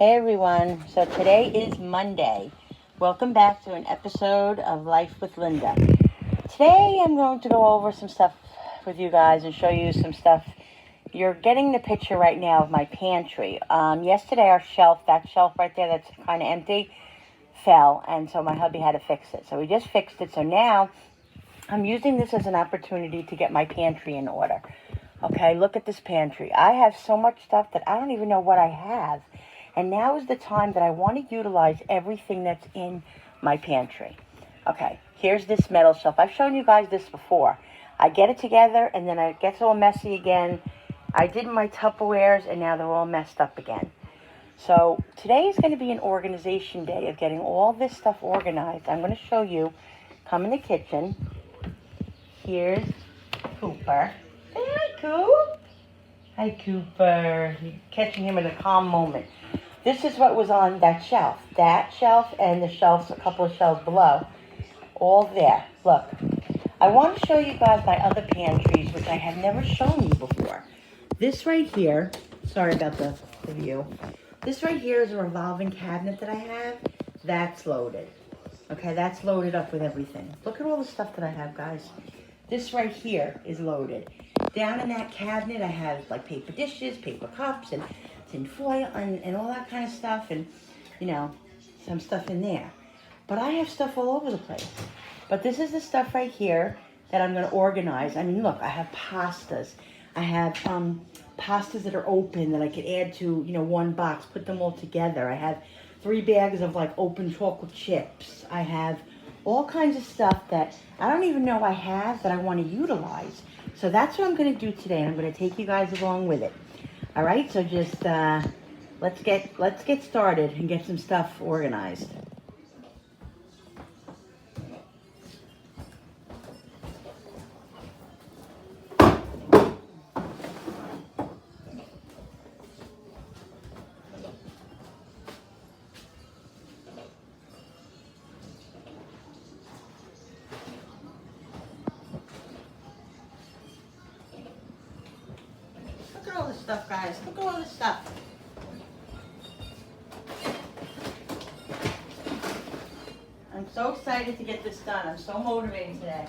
Hey everyone, so today is Monday. Welcome back to an episode of Life with Linda. Today I'm going to go over some stuff with you guys and show you some stuff. You're getting the picture right now of my pantry. Yesterday that shelf right there that's kind of empty, fell, and so my hubby had to fix it. So we just fixed it, so now I'm using this as an opportunity to get my pantry in order. Okay, look at this pantry. I have so much stuff that I don't even know what I have. And now is the time that I want to utilize everything that's in my pantry. Okay, here's this metal shelf. I've shown you guys this before. I get it together and then it gets all messy again. I did my Tupperwares and now they're all messed up again. So today is going to be an organization day of getting all this stuff organized. I'm going to show you. Come in the kitchen. Here's Cooper. Say hi, Coop. Hi, Cooper. You're catching him in a calm moment. This is what was on that shelf. That shelf and the shelves, a couple of shelves below. All there. Look. I want to show you guys my other pantries, which I have never shown you before. This right here, sorry about the view. This right here is a revolving cabinet that I have. That's loaded. Okay, that's loaded up with everything. Look at all the stuff that I have, guys. This right here is loaded. Down in that cabinet, I have like paper dishes, paper cups, and tin foil, and all that kind of stuff, and, you know, some stuff in there. But I have stuff all over the place. But this is the stuff right here that I'm going to organize. I mean, look, I have pastas. I have pastas that are open that I could add to, you know, one box, put them all together. I have 3 bags of, like, open chocolate chips. I have all kinds of stuff that I don't even know I have that I want to utilize. So that's what I'm going to do today, and I'm going to take you guys along with it. All right, so just let's get started and get some stuff organized. Look at all this stuff, guys. Look at all this stuff. I'm so excited to get this done. I'm so motivated today.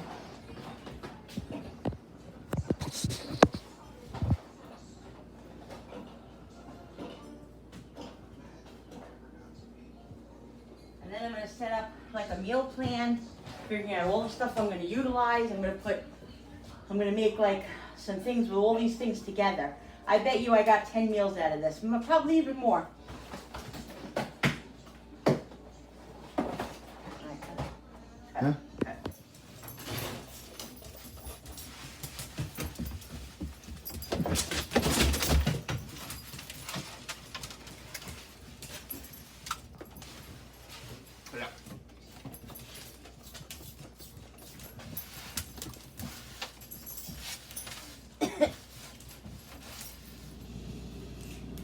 And then I'm going to set up like a meal plan, figuring out all the stuff I'm going to utilize. I'm going to make like some things with all these things together. I bet you I got 10 meals out of this, probably even more. Huh?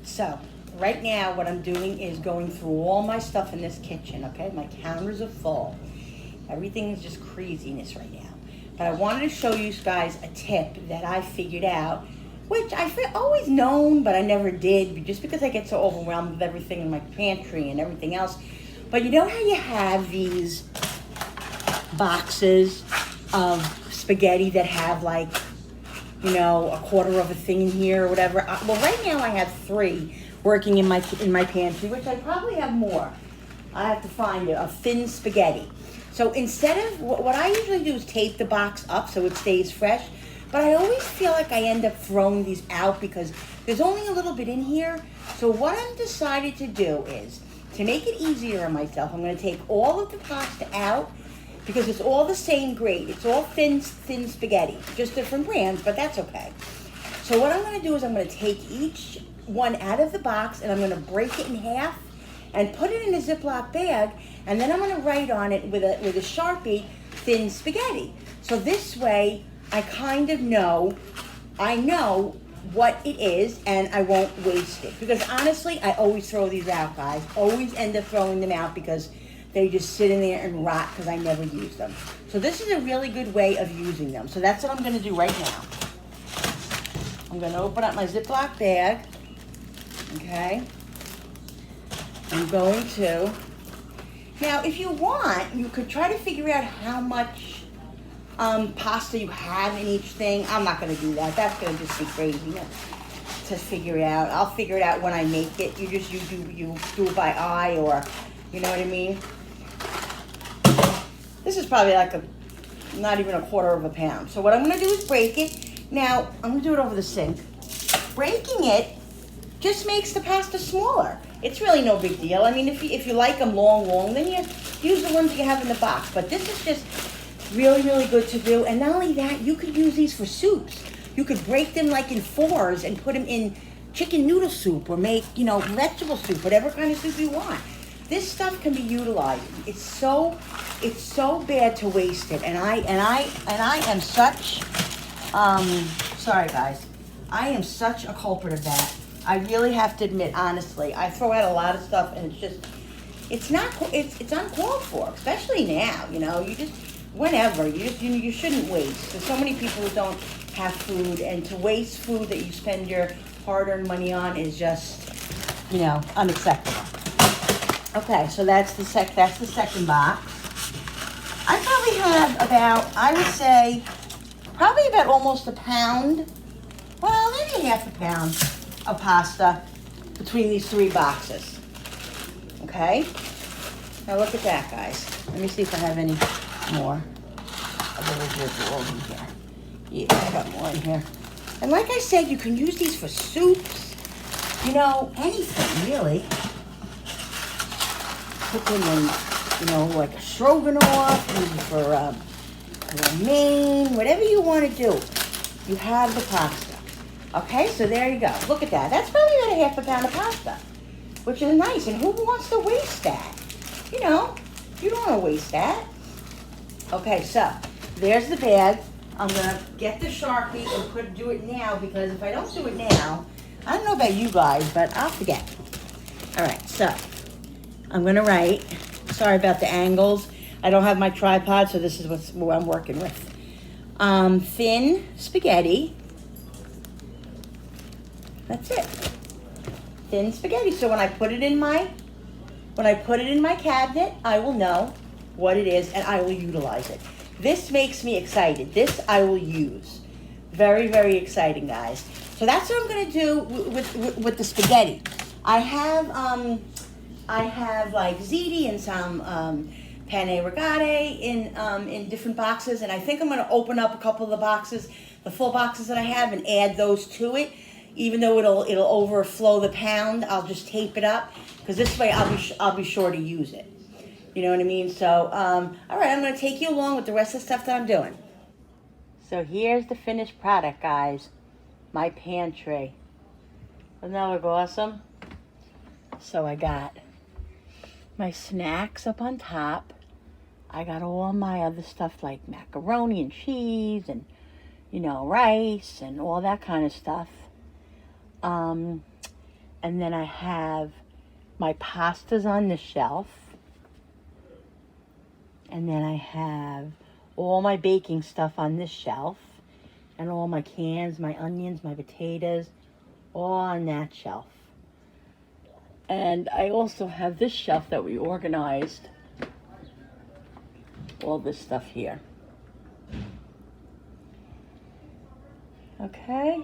So, right now what I'm doing is going through all my stuff in this kitchen, okay? My counters are full. Everything is just craziness right now. But I wanted to show you guys a tip that I figured out, which I've always known, but I never did, just because I get so overwhelmed with everything in my pantry and everything else. But you know how you have these boxes of spaghetti that have like, you know, a quarter of a thing in here or whatever? Well, right now I have 3 working in my pantry, which I probably have more. I have to find it, of thin spaghetti. So instead of, what I usually do is tape the box up so it stays fresh, but I always feel like I end up throwing these out because there's only a little bit in here. So what I've decided to do is, to make it easier on myself, I'm going to take all of the pasta out, because it's all the same grade. It's all thin spaghetti, just different brands, but that's okay. So what I'm going to do is I'm going to take each one out of the box and I'm going to break it in half and put it in a Ziploc bag, and then I'm going to write on it with a Sharpie, thin spaghetti. So this way I kind of know, I know what it is and I won't waste it. Because honestly, I always throw these out, guys. Always end up throwing them out because they just sit in there and rot because I never use them. So this is a really good way of using them. So that's what I'm going to do right now. I'm going to open up my Ziploc bag. Okay. I'm going to. Now, if you want, you could try to figure out how much pasta you have in each thing. I'm not going to do that. That's going to just be crazy to figure it out. I'll figure it out when I make it. You do it by eye, or you know what I mean. This is probably like not even a quarter of a pound. So what I'm going to do is break it. Now I'm going to do it over the sink. Breaking it just makes the pasta smaller. It's really no big deal. I mean, if you like them long, then you use the ones you have in the box. But this is just really, really good to do. And not only that, you could use these for soups. You could break them like in fours and put them in chicken noodle soup, or make, vegetable soup, whatever kind of soup you want. This stuff can be utilized. It's so bad to waste it. And I am such, sorry guys, I am such a culprit of that. I really have to admit, honestly, I throw out a lot of stuff, and it's uncalled for, especially now. You just, whenever, you shouldn't waste. There's so many people who don't have food, and to waste food that you spend your hard-earned money on is just, unacceptable. Okay, so that's the second box. I probably have about, I would say, probably about almost a pound, well, maybe half a pound of pasta between these 3 boxes. Okay? Now look at that, guys. Let me see if I have any more of the residuals in here. Yeah, I got more in here. And like I said, you can use these for soups, anything really. Put them in, like a stroganoff, use it for romaine, whatever you want to do. You have the pasta. Okay, so there you go. Look at that. That's probably about a half a pound of pasta, which is nice. And who wants to waste that? You don't want to waste that. Okay, so there's the bag. I'm going to get the Sharpie and do it now, because if I don't do it now, I don't know about you guys, but I'll forget. All right, so I'm going to write. Sorry about the angles. I don't have my tripod, so this is what I'm working with. Thin spaghetti. That's it. Thin spaghetti. So when I put it in my cabinet, I will know what it is, and I will utilize it. This makes me excited. This I will use. Very, very exciting, guys. So that's what I'm going to do with the spaghetti. I have like ziti and some penne rigate in different boxes, and I think I'm going to open up a couple of the boxes, the full boxes that I have, and add those to it. Even though it'll overflow the pound, I'll just tape it up, because this way I'll be sure to use it. You know what I mean? So, all right, I'm going to take you along with the rest of the stuff that I'm doing. So here's the finished product, guys. My pantry. Doesn't that look awesome? So I got my snacks up on top. I got all my other stuff like macaroni and cheese and, rice and all that kind of stuff. And then I have my pastas on the shelf. And then I have all my baking stuff on this shelf. And all my cans, my onions, my potatoes, all on that shelf. And I also have this shelf that we organized. All this stuff here. Okay.